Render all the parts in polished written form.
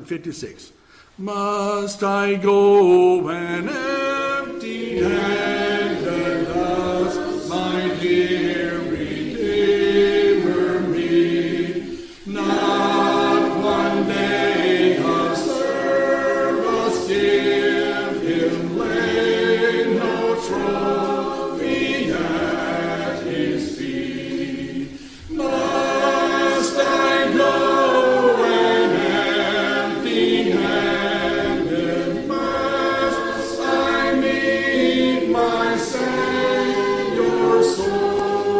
156. Must I go an empty-handed thus, my dear Redeemer meet? Not one day of service give him, lay no trophy at his feet. Must I go an empty-handed? Must I meet my Savior soul?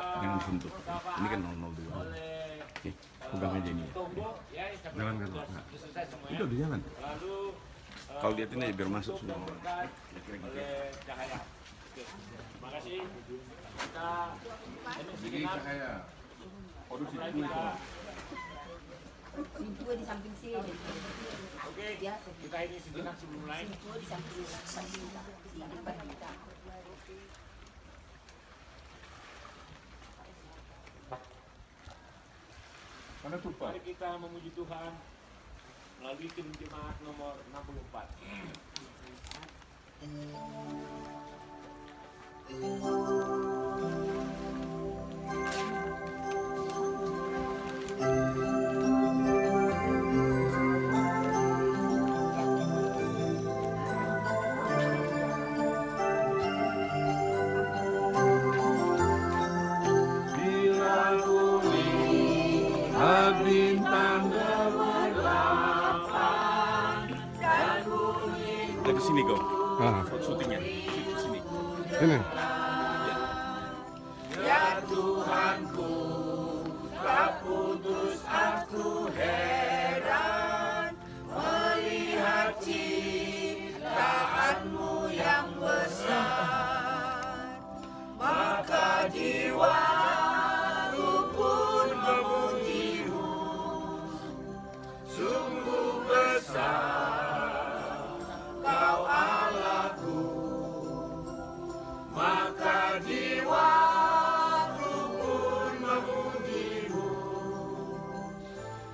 Jangan disentuh. Ini kan 002. Oke, pegang aja ini. Jalan kan? Udah jalan. Kalau lihat ini biar masuk semua. Oleh cahaya. Oke, terima kasih. Kita Jadi cahaya. Waduh sih Dua di samping sini. Oke, kita ini sejenak sebelum mulai. Dua di samping di depan kita. Mana tuh Pak? Mari kita memuji Tuhan melalui tim jemaat nomor 64. Bila ku lihat bintang gemerlapan dan bunyi Udah ke sini kau. Ah, Syutingnya. Sini. ini. ya Tuhanku, tak putus aku heran melihat ciptaanmu yang besar, maka jiwaku pun memujimu, sungguh besar kau Allahku, maka jiwaku pun memujimu,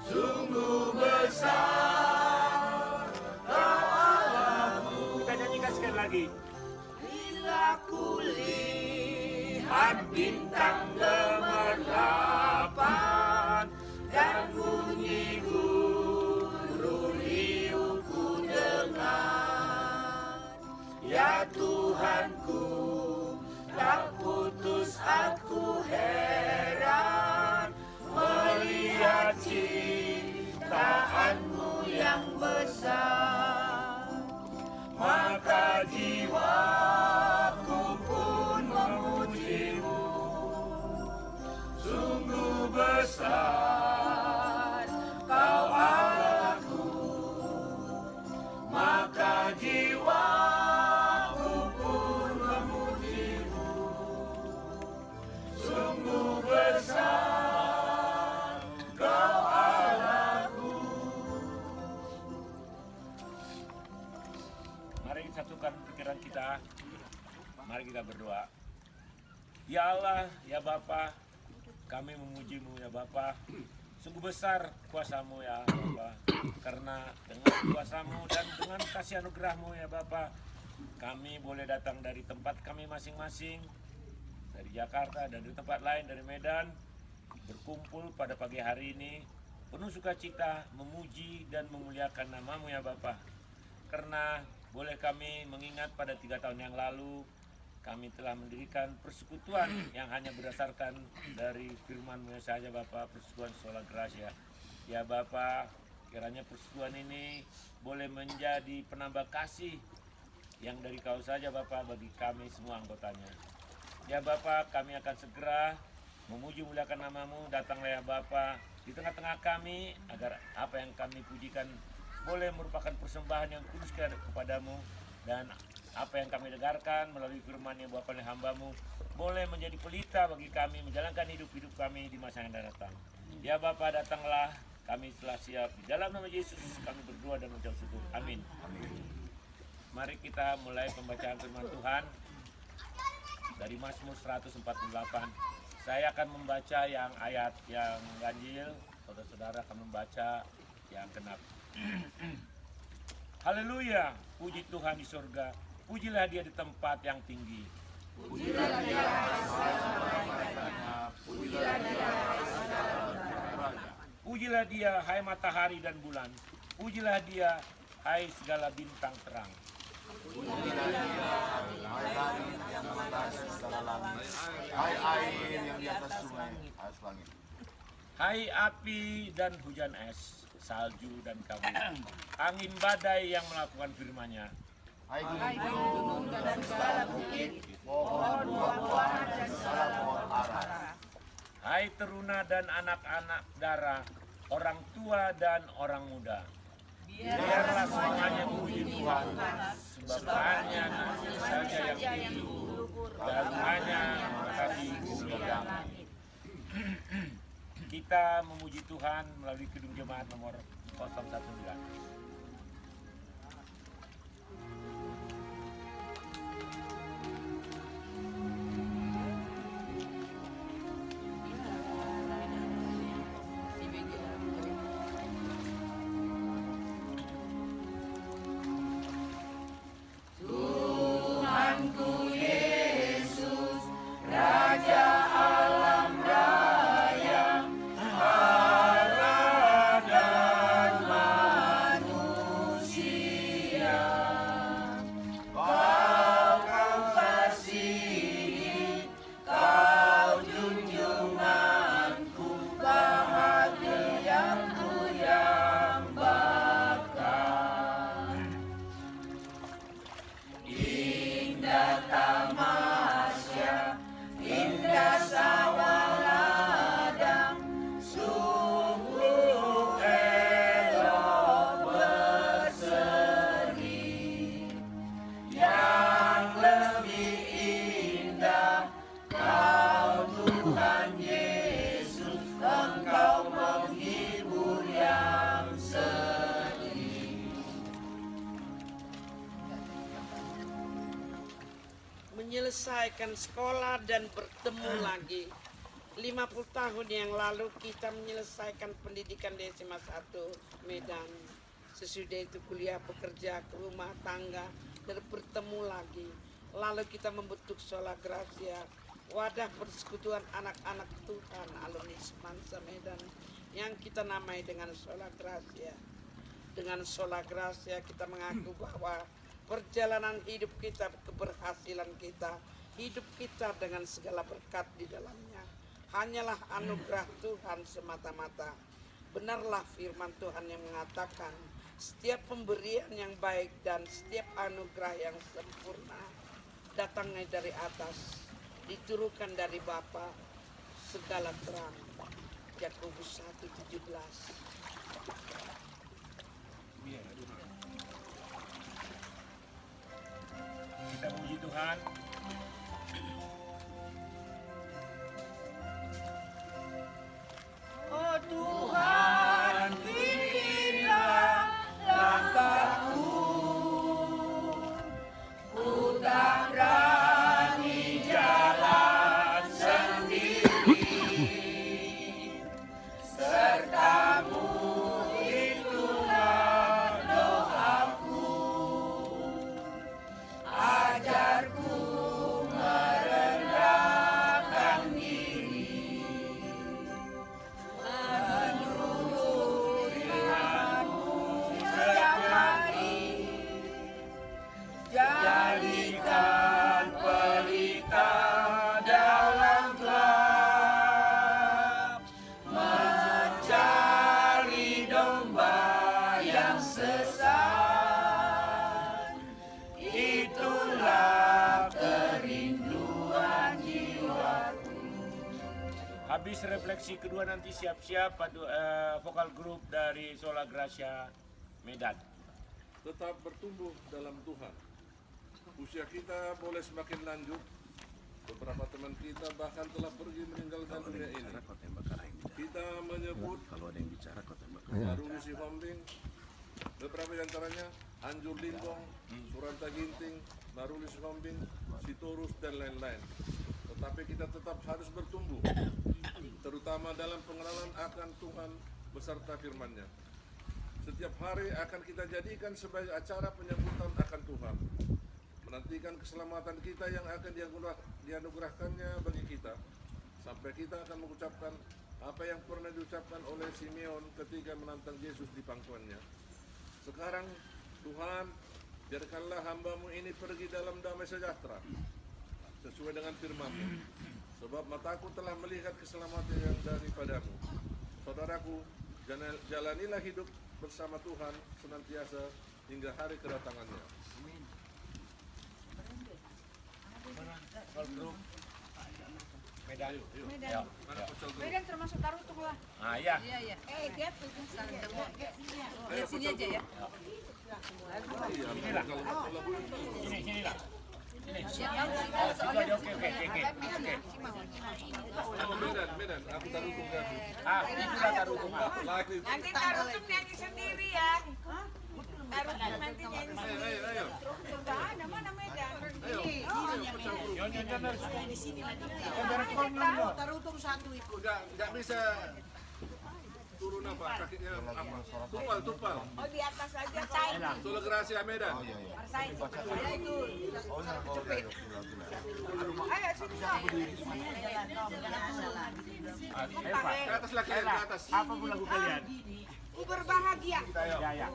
sungguh besar kau Allahku. Kita nyanyikan sekali lagi. Bila ku lihat bintang gemerlapan dan bunyi guru riuh ku dengar, ya Tuhanku, tak putus aku heran melihat ciptaanmu yang besar, maka jiwaku pun memujimu, sungguh besar kau Allahku, maka jiwaku pun memujimu, sungguh besar kau Allahku. Mari satukan pikiran kita. Mari kita berdoa. Ya Allah, ya Bapa, kami memujimu ya Bapa. Sungguh besar kuasamu ya Bapa. Karena dengan kuasamu dan dengan kasih anugerahmu ya Bapa, kami boleh datang dari tempat kami masing-masing, dari Jakarta dan dari tempat lain, dari Medan, berkumpul pada pagi hari ini penuh sukacita memuji dan memuliakan namamu ya Bapa. Karena boleh kami mengingat pada 3 tahun yang lalu kami telah mendirikan persekutuan yang hanya berdasarkan dari firman-Mu saja Bapa, persekutuan Sola Gracia. Ya Bapa, kiranya persekutuan ini boleh menjadi penambah kasih yang dari Kau saja Bapa bagi kami semua anggotanya. Ya Bapa, kami akan segera memuji muliakan namamu. Datanglah ya Bapa di tengah-tengah kami agar apa yang kami pujikan boleh merupakan persembahan yang kudus kepadamu, dan apa yang kami dengarkan melalui firman yang Bapa oleh hamba-Mu boleh menjadi pelita bagi kami menjalankan hidup-hidup kami di masa yang akan datang. Ya Bapa, datanglah, kami telah siap. Di dalam nama Yesus kami berdoa dan mengucap syukur. Amin. Mari kita mulai pembacaan firman Tuhan dari Mazmur 148. Saya akan membaca yang ayat yang ganjil, saudara-saudara akan membaca yang genap. Haleluya, puji Tuhan di surga, pujilah Dia di tempat yang tinggi. Pujilah Dia, pujilah Dia, Pujilah Dia, hai matahari dan bulan. Pujilah Dia, hai segala bintang terang. Pujilah Dia, hai langit yang melintasi segala langit, hai air yang di atas sungai, atas langit. Hai api dan hujan es, salju dan kabut, angin badai yang melakukan firman-Nya. Hai gunung-gunung dan segala bukit, pohon buah-buahan dan segala pohon ara. Hai teruna dan anak-anak dara, orang tua dan orang muda, biarlah semuanya memuji Tuhan, sebab hanya saja yang tinggi, dan hanya mengatasi bumi dan langit. Kita memuji Tuhan melalui Kidung Jemaat nomor 019. Menyelesaikan sekolah dan bertemu lagi. 50 tahun yang lalu kita menyelesaikan pendidikan di SMA 1 Medan. Sesudah itu kuliah, bekerja, ke rumah tangga, dan bertemu lagi. Lalu kita membentuk Sola Gracia, wadah persekutuan anak-anak Tuhan alumni Semansa Medan, yang kita namai dengan Sola Gracia. Dengan Sola Gracia kita mengaku bahwa perjalanan hidup kita, keberhasilan kita, hidup kita dengan segala berkat di dalamnya hanyalah anugerah Tuhan semata-mata. Benarlah firman Tuhan yang mengatakan setiap pemberian yang baik dan setiap anugerah yang sempurna datangnya dari atas, diturunkan dari Bapa segala terang. Yakobus 1:17. Kita memuji Tuhan. Oh Tuhan, pimpinlah langkahku, ku tak berani jalan sendiri, sertamu itulah doaku, ajarku merendahkan diri, menurut firman-Mu setiap hari, jadikan pelita dalam gelap, mencari domba yang sesat, itulah kerinduan jiwaku. Habis refleksi kedua nanti siap-siap vokal grup dari Sola Gracia Medan. Tetap bertumbuh dalam Tuhan. Usia kita boleh semakin lanjut. Beberapa teman kita bahkan telah pergi meninggalkan dunia ini. Kita menyebut Kalau ada yang bicara kau tembak. Maruli Sihombing, beberapa di antaranya Anjur Lingkong, Suranta Ginting, Maruli Sihombing, Sitorus dan lain-lain. Tetapi kita tetap harus bertumbuh, terutama dalam pengenalan akan Tuhan beserta firman-Nya. Setiap hari akan kita jadikan sebagai acara penyambutan akan Tuhan, menantikan keselamatan kita yang akan dianugerahkannya bagi kita, sampai kita akan mengucapkan apa yang pernah diucapkan oleh Simeon ketika menantang Yesus di pangkuannya. Sekarang Tuhan, biarkanlah hamba-Mu ini pergi dalam damai sejahtera, sesuai dengan firman-Mu, sebab mataku telah melihat keselamatan yang daripada-Mu. Saudaraku, jalanilah hidup bersama Tuhan senantiasa hingga hari kedatangannya. Vokal grup Medan. Medan. Ayo. Medan termasuk Tarutung lah. Ah ya. Iya, iya. Dia tuh lihat sini aja ya. Sinilah. Sini lah. Sini. Siapa? Oh, situ aja. Oke. Medan, aku Tarutung kan. Ah, itulah Tarutung. Lagi. Nanti Tarutung nyanyi sendiri ya. Tarutung nanti nyanyi sendiri. Ayo. Ada mana Medan? Tarutung satu itu. Nggak bisa turun apa kakinya apa? Tupal. Oh di atas aja Sain. Solo Gracia Medan. Sain. Saya itu. Ayo sini. Ke atas lagi, ke atas. Apa pun lagu kalian? Berbahagia. Ya.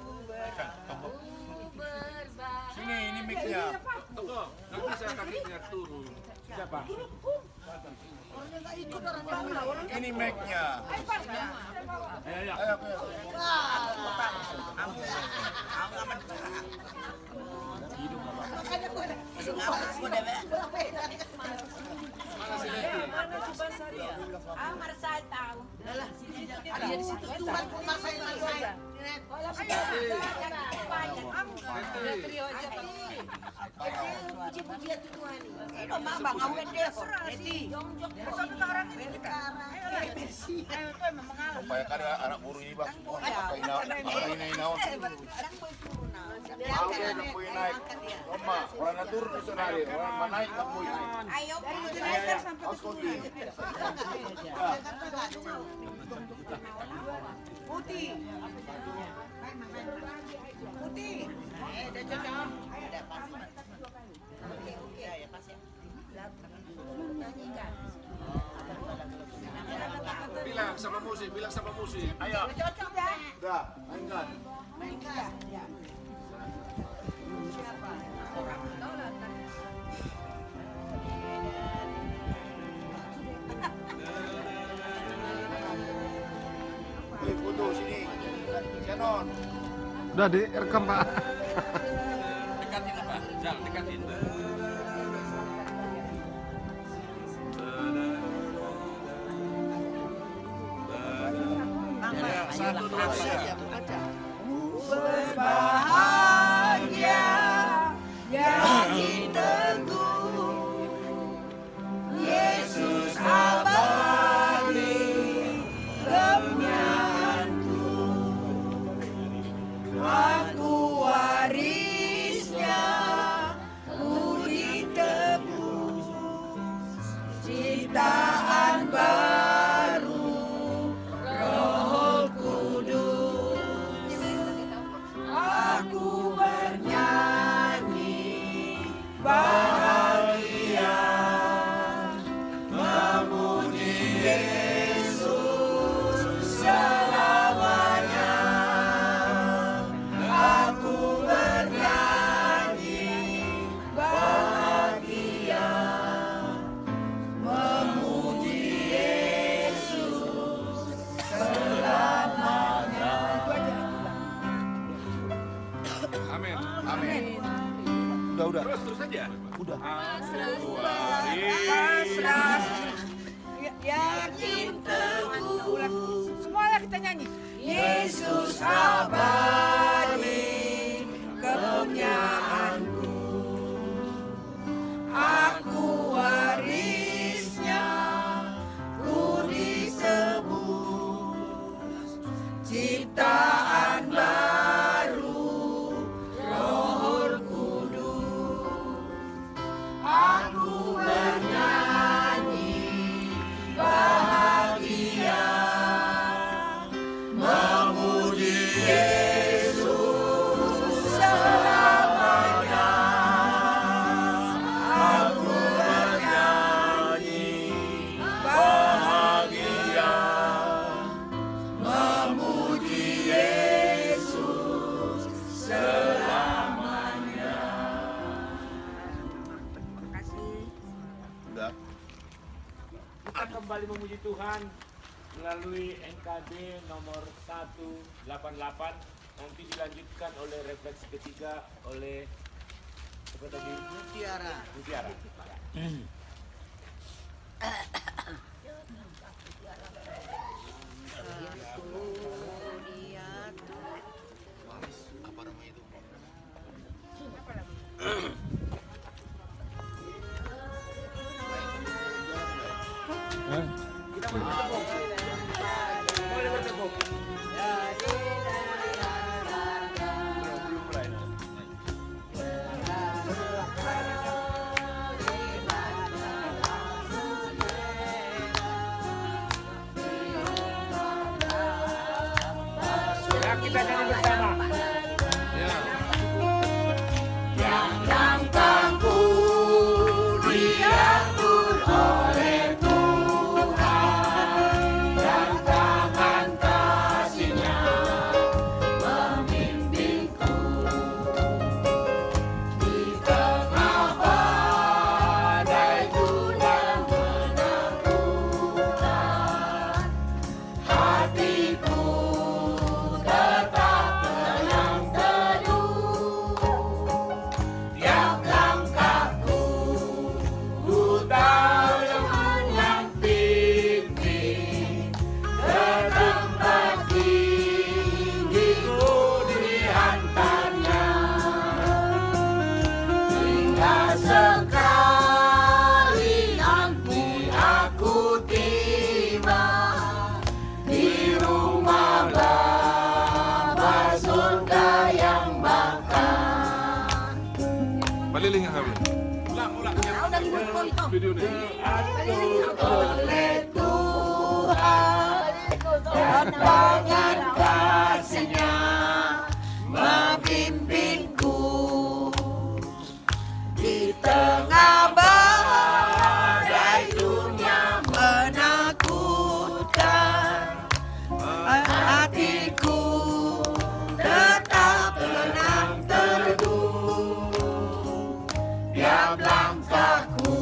Sini, ini mic-nya. Tunggu, nggak bisa kakinya turun. Siapa? Ini mic-nya. Ayo. Mana si Leti? Marsai tahu. Ada di situ Tuhan pun Marsai. Trio aja Puji-pujian Tuhan. Ini mama ngawet deh. Neti. Satu orang ini kita. Supaya kan anak buruh ini bang semua pakai inaon. Mau dia nak naik, Roma orang nak turun di sana dia, orang mana naik nak naik. Ayo belajar sampai Harus kopi. Putih. Udah cocok. Ada pas. Oke, ya pas ya. Nyanyikan. Bilang sama musik. Ayo. Cocok dah. Dah, mainkan. Mainkan. Ya. Siapa? Wih, foto sini. Canon. Udah direkam Pak. Dekatin apa? Jangan dekatin. Satu, dua, tiga. Berbahagia yang teguh, Yesus abadi kemenyanku, aku warisnya, ku ditebus, ciptaan baru, Roh Kudus. Aku bernyanyi bahagia memuji Yesus selamanya. Aku bernyanyi bahagia memuji Yesus selamanya. Amin. Amin. Udah. Terus saja. Udah. Yakin teguh. Semuanya kita nyanyi. Yesus abadi kepunyaanku. Aku warisnya, ku ditebus, ciptaan baru, Roh Kudus. Aku bernyanyi bahagia memuji Yesus selamanya. Aku bernyanyi bahagia memuji Yesus selamanya. Terima kasih. Udah. Kita kembali memuji Tuhan melalui NKB nomor 188, nanti dilanjutkan oleh refleksi ketiga oleh apa tadi? Mutiara. bertepuk. Boleh bertepuk. Belum mulai. Ya, kita nyanyi bersama. Yang langkahku diatur oleh Tuhan, dan tangan kasih-Nya membimbingku di tengah badai dunia menakutkan. Hatiku tetap tenang teduh. Tiap langkahku ku tahu Tuhan yang pimpin, ke tempat tinggiku dihantarnya. Hingga sekali nanti aku tiba di rumah Bapa surga yang bakal. Baliling nga kami. Video na. Oleh Tuhan, dan tangan kasih-Nya membimbingku di tengah badai dunia menakutkan. Hatiku tetap tenang teduh. Tiap langkahku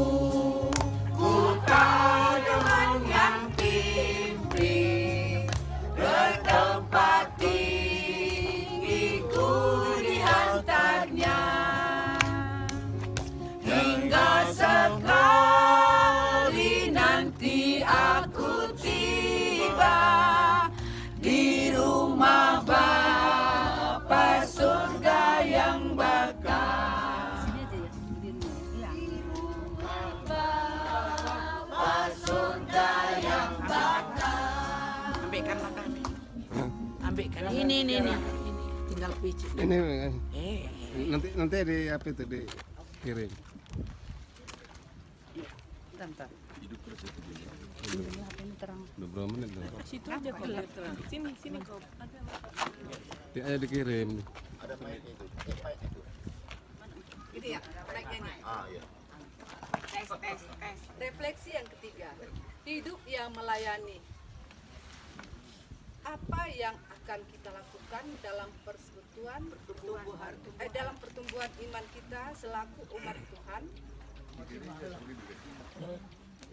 ku tahu Tuhan yang pimpin, ke tempat tinggiku dihantarnya. Hingga sekali nanti aku tiba di rumah Bapa surga yang bakal. Bapa surga yang bakal. Ambilkan langkah nih. Ambilkan ini. Tinggal pijit. Ini nanti di apa itu dikirim. Bentar. Udah berapa menit tuh? Situ aja kok. Sini kok. Dia aja dikirim. Gitu ya, naiknya nih. iya. Tes. Refleksi yang ketiga. Hidup yang melayani. Apa yang akan kita lakukan dalam dalam pertumbuhan iman kita selaku umat Tuhan?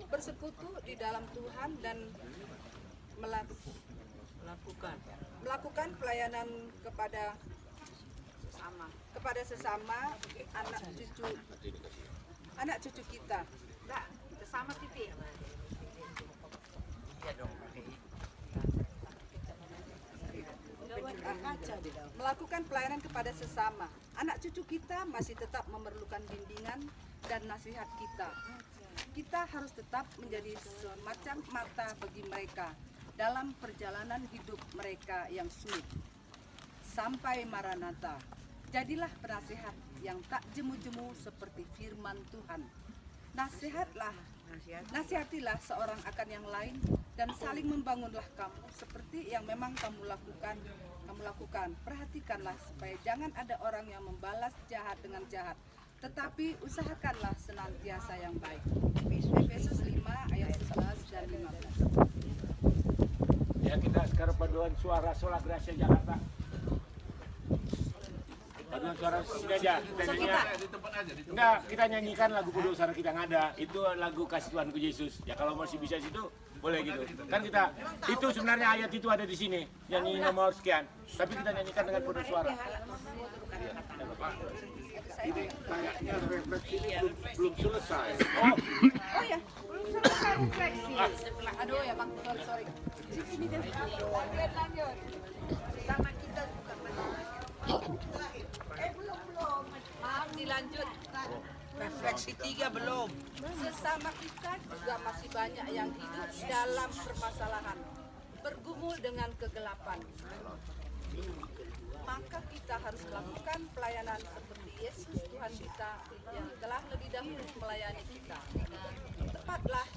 Bersekutu di dalam Tuhan dan melakukan pelayanan kepada sesama anak cucu kita. Sesama titik. Melakukan pelayanan kepada sesama. Anak cucu kita masih tetap memerlukan bimbingan dan nasihat kita. Kita harus tetap menjadi semacam mata bagi mereka dalam perjalanan hidup mereka yang sulit. Sampai Maranatha, jadilah penasihat yang tak jemu-jemu seperti firman Tuhan. Nasihatilah seorang akan yang lain dan saling membangunlah kamu seperti yang memang kamu lakukan. Perhatikanlah supaya jangan ada orang yang membalas jahat dengan jahat, tetapi usahakanlah senantiasa yang baik. Efesus 5 ayat 11 dan 15. Ya, kita sekarang paduan suara Sola Gracia Jakarta. Paduan suara sini aja. Kita enggak, kita nyanyikan lagu paduan suara kita nggak ada. Itu lagu Kasih Tuhanku Yesus. Ya kalau masih bisa situ boleh gitu. Kan kita itu sebenarnya ayat itu ada di sini. Nyanyi nomor sekian. Tapi kita nyanyikan dengan paduan suara. Ini kayaknya refleksi belum selesai. Oh ya, belum selesai refleksi. Aduh ya Bang, sorry. Sini deh. Lanjut. Sama kita juga belum. Maaf dilanjut. Refleksi 3 belum. Sesama kita juga masih banyak yang hidup dalam permasalahan, bergumul dengan kegelapan. Maka kita harus melakukan pelayanan seperti Yesus Tuhan kita yang telah lebih dahulu melayani kita. Tepatlah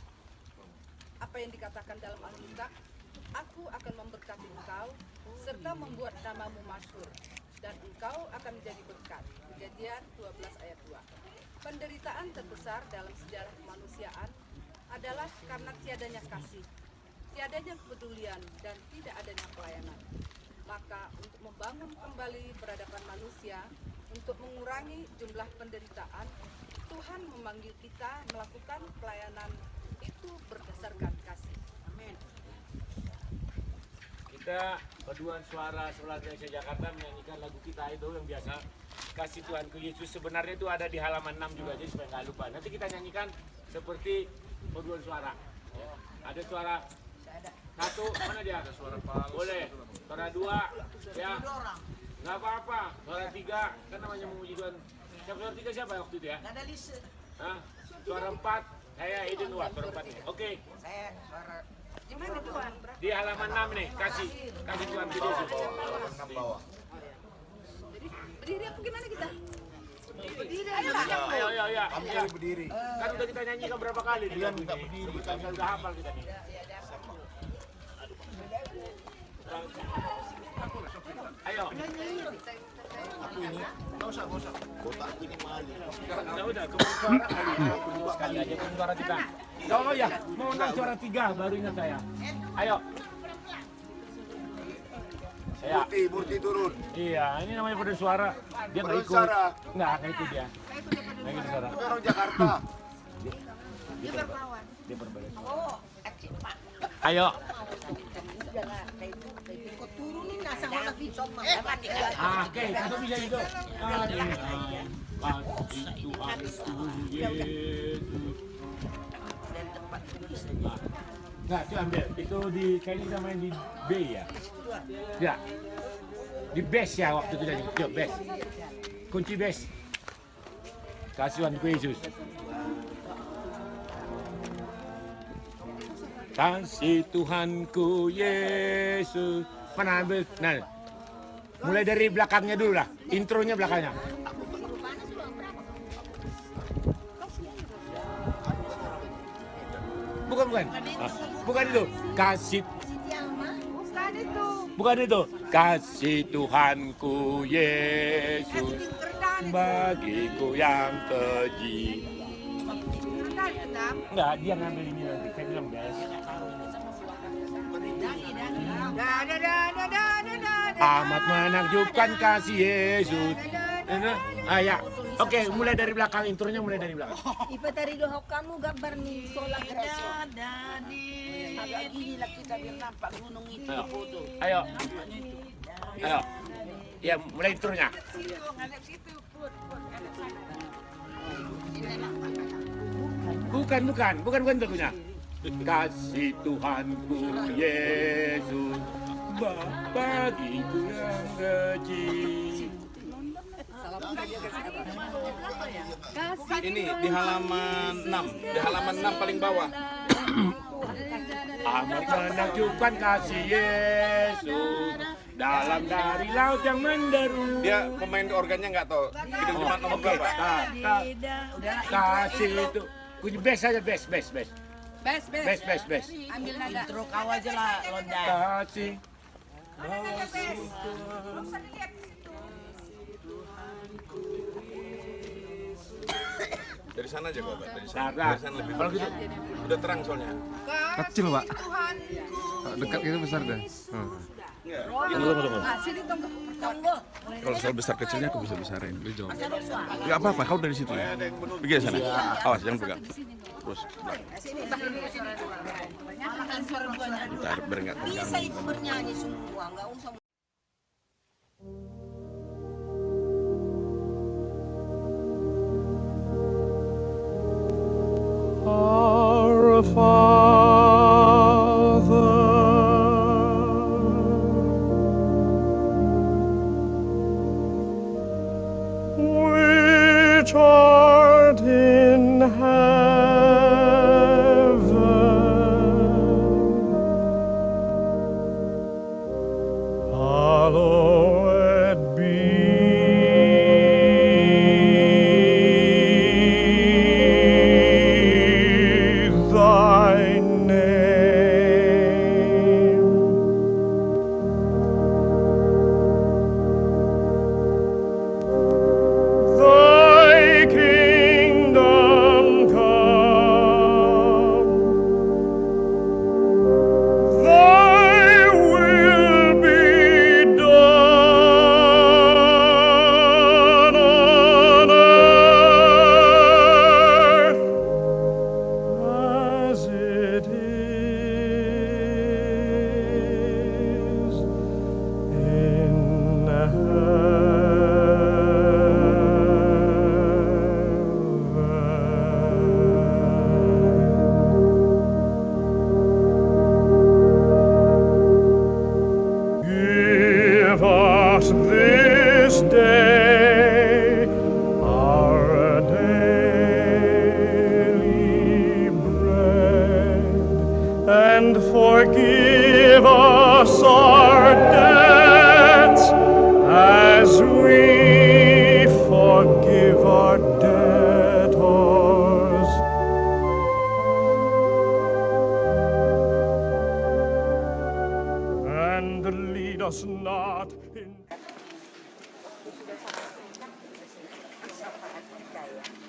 apa yang dikatakan dalam Alkitab, aku akan memberkati engkau serta membuat namamu masyhur dan engkau akan menjadi berkat. Kejadian 12 ayat 2. Penderitaan terbesar dalam sejarah kemanusiaan adalah karena tiadanya kasih, tiadanya kepedulian, dan tidak adanya pelayanan. Maka untuk membangun kembali peradaban manusia, untuk mengurangi jumlah penderitaan, Tuhan memanggil kita melakukan pelayanan itu berdasarkan kasih. Amin. Kita paduan suara Sekolah Indonesia Jakarta menyanyikan lagu kita itu yang biasa, Kasih Tuhanku Yesus. Sebenarnya itu ada di halaman 6 juga, jadi supaya nggak lupa. Nanti kita nyanyikan seperti paduan suara. Ada suara satu, mana dia? Ada suara palsu. Boleh. Suara 2, ya. Nggak apa-apa. Suara 3, kan namanya memuji Tuhan. Suara 3 siapa waktu itu ya? Nggak ada list. Hah? Suara 4, saya Eden Wah, suara 4 ini. Oke. Saya suara Gimana Tuhan? Di halaman 6 nih, kasih Tuhan ke Yesus. Halaman 6 bawah. Jadi berdiri apa gimana kita? Berdiri. Ayo. Ambil berdiri. Kan udah kita nyanyikan berapa kali di lagu ini. Udah hafal kita nih. Ayo. Aku ini, nggak usah. Kotak aku ini malu. Udah, kebun suara sekali aja kebun suara kita. Oh ya, mau 6 suara 3 baru ingat saya. Ayo. Saya. Murti turun. Iya, ini namanya paduan suara. Dia nggak ikut. Nggak itu dia. Nggak ikut suara. Orang Jakarta. Dia berbeda. oh, kecil Pak. Ayo. Kau turunin nasa wala video. Oke, kita bisa itu. Kasih Tuhanku Yesus. Nah, itu ambil. Itu di kayaknya kita main di B ya. Ya. Di bass ya waktu itu tadi. Yuk, bass. Kunci bass. Kasih Tuhanku Yesus. Kasih Tuhanku Yesus. Mana ambil? Nah, mulai dari belakangnya dulu lah. Intronya belakangnya. Bukan. Bukan itu. Kasih. Bukan itu. Kasih Tuhanku Yesus bagiku yang keji. Enggak, dia ngambil ini nanti. Saya bilang guys. Amat menakjubkan kasih Yesus. Ayo. Oke, mulai dari belakang, intronya mulai dari belakang. Ipa tari doa kamu gambar nih solar grasya. Agak gini lah kita biar nampak gunung itu. Ayo. Ya, mulai intronya. Bukan lagunya. Kasih Tuhanku Yesus bagiku yang keji. Ini di halaman 6, di halaman 6 paling bawah. Amat menakjubkan kasih Yesus dalam dari laut yang menderu. Dia pemain organnya nggak tahu. Itu cuma nomor berapa? Kasih itu. Kunci bass saja, bass. Bes. Ambil nada. Intro kau aja lah Londa. Kasih. Dari sana aja kok, Pak. Dari Nah, sana lebih kalau gitu. udah terang soalnya. Kecil, Pak. Dekat itu besar dah. Kalau soal besar kecilnya aku bisa besarin. Lu jawab. Ya apa-apa, kau dari situ ya. Pergi ke sana. Awas, jangan pegang. Terus. Bentar, biar nggak Bisa terganggu. itu bernyanyi semua, nggak usah. Our Father, which art in forgive us our debts as we forgive our debtors. And lead us not in...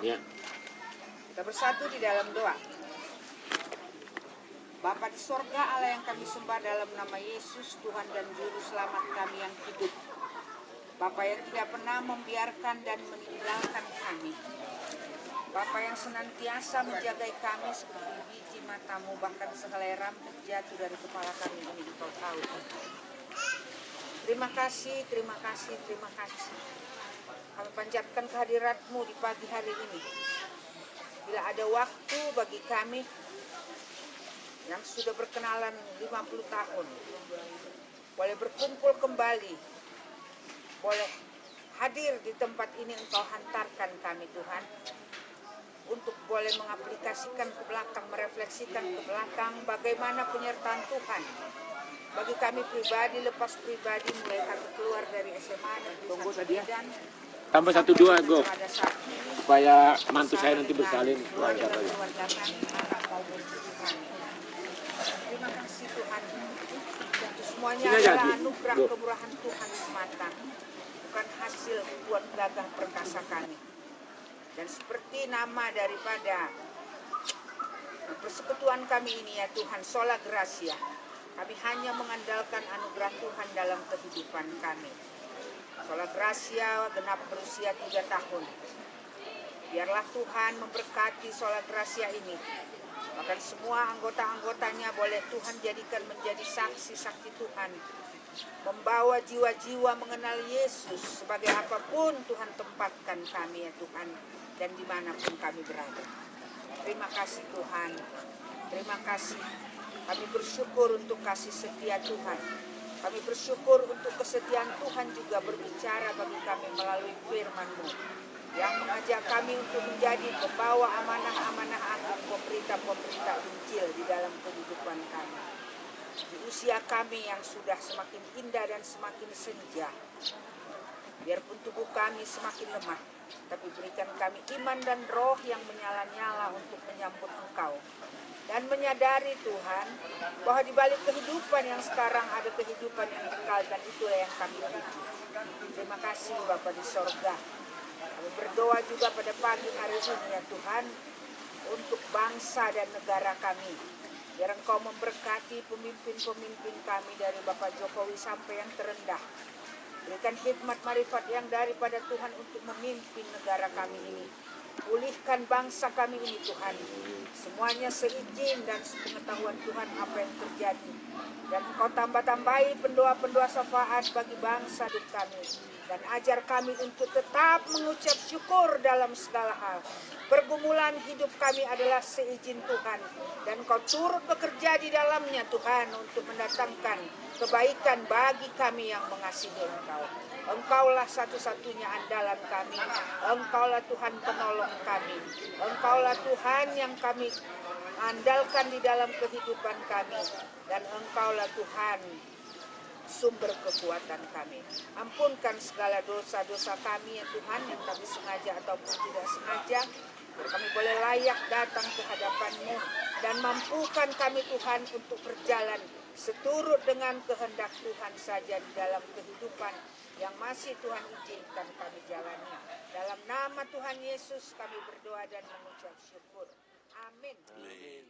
Ya. Kita bersatu di dalam doa. Bapa di sorga, Allah yang kami sembah dalam nama Yesus, Tuhan dan Juru Selamat kami yang hidup. Bapa yang tidak pernah membiarkan dan meninggalkan kami. Bapa yang senantiasa menjaga kami seperti biji matamu, bahkan sehelai rambut jatuh dari kepala kami ini Engkau tahu. Terima kasih, terima kasih, terima kasih. Kami panjatkan kehadirat-Mu di pagi hari ini. Bila ada waktu bagi kami yang sudah berkenalan 50 tahun, boleh berkumpul kembali, boleh hadir di tempat ini, Engkau hantarkan kami Tuhan, untuk boleh mengaplikasikan ke belakang, merefleksikan ke belakang bagaimana penyertaan Tuhan bagi kami pribadi, lepas pribadi, mulai kami keluar dari SMA dan Tambah 1 2 go. Supaya mantu saya nanti bersalin lancar lagi. Terima kasih Tuhan. Itu semuanya adalah anugerah kemurahan Tuhan semata, bukan hasil buat gagah perkasa kami. Dan seperti nama daripada persekutuan kami ini ya Tuhan, sola gracia, kami hanya mengandalkan anugerah Tuhan dalam kehidupan kami. Sola gracia genap berusia 3 tahun. Biarlah Tuhan memberkati sola gracia ini. Bahkan semua anggota-anggotanya boleh Tuhan jadikan menjadi saksi-saksi Tuhan, membawa jiwa-jiwa mengenal Yesus sebagai apapun Tuhan tempatkan kami ya Tuhan, dan dimanapun kami berada. Terima kasih Tuhan, terima kasih. Kami bersyukur untuk kasih setia Tuhan. Kami bersyukur untuk kesetiaan Tuhan juga berbicara bagi kami melalui firman-Mu yang mengajak kami untuk menjadi pembawa amanah-amanah agung, pemberita-pemberita Injil di dalam kehidupan kami. Di usia kami yang sudah semakin indah dan semakin senja, biarpun tubuh kami semakin lemah, tapi berikan kami iman dan roh yang menyala-nyala untuk menyambut Engkau. Dan menyadari Tuhan, bahwa di balik kehidupan yang sekarang ada kehidupan yang kekal, dan itulah yang kami pilih. Terima kasih Bapa di sorga. Kami berdoa juga pada pagi hari ini ya Tuhan, untuk bangsa dan negara kami. Biar Engkau memberkati pemimpin-pemimpin kami dari Bapak Jokowi sampai yang terendah. Berikan hikmat marifat yang daripada Tuhan untuk memimpin negara kami ini. Pulihkan bangsa kami ini Tuhan. Semuanya seizin dan sepengetahuan Tuhan apa yang terjadi. Dan Engkau tambah-tambahi pendoa-pendoa syafaat bagi bangsa hidup kami. Dan ajar kami untuk tetap mengucap syukur dalam segala hal. Pergumulan hidup kami adalah seizin Tuhan. Dan Engkau turut bekerja di dalamnya Tuhan untuk mendatangkan kebaikan bagi kami yang mengasihi Engkau. Engkaulah satu-satunya andalan kami. Engkaulah Tuhan penolong kami. Engkaulah Tuhan yang kami andalkan di dalam kehidupan kami. Dan Engkaulah Tuhan sumber kekuatan kami. Ampunkan segala dosa-dosa kami ya Tuhan, yang kami sengaja ataupun tidak sengaja. Kami boleh layak datang ke hadapan-Mu. Dan mampukan kami Tuhan untuk berjalan seturut dengan kehendak Tuhan saja di dalam kehidupan yang masih Tuhan izinkan kami jalani. Dalam nama Tuhan Yesus kami berdoa dan mengucap syukur. Amin. Amin.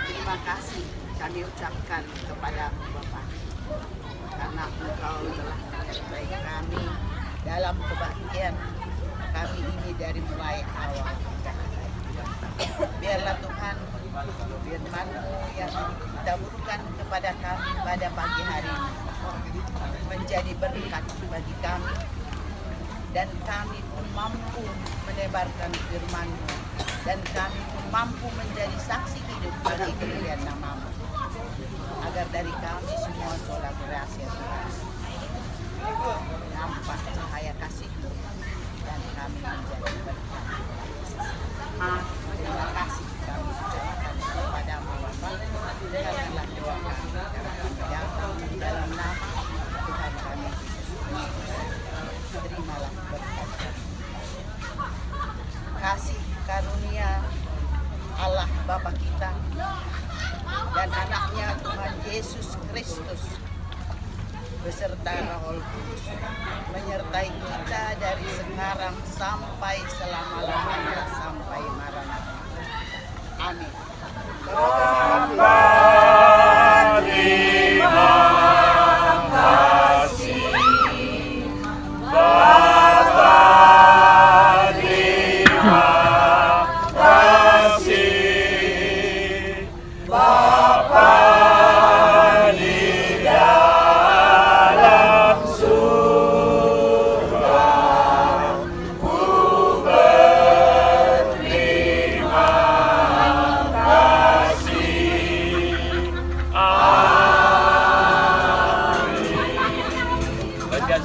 Terima kasih kami ucapkan kepada Bapak, karena Engkau telah menyertai kami dalam kebaktian kami ini dari mulai awal. Biarlah Tuhan firman-Mu yang dahulukan kepada kami pada pagi hari ini, menjadi berkat bagi kami, dan kami pun mampu menebarkan firman-Mu, dan kami pun mampu menjadi saksi hidup bagi kemuliaan nama-Mu, agar dari kami semua sola gracia Tuhan nampak cahaya kasih-Mu dan kami menjadi berkat. Terima kasih kami ucapkan kepadamu Bapa, dengarkanlah doa kami karena kami datang di dalam nama Tuhan kami Yesus Kristus. Terimalah berkat kami. Kasih karunia Allah Bapa kita dan anaknya Tuhan Yesus Kristus beserta Roh Kudus menyertai kita dari sekarang sampai selama-lamanya sampai Maranatha. Amin.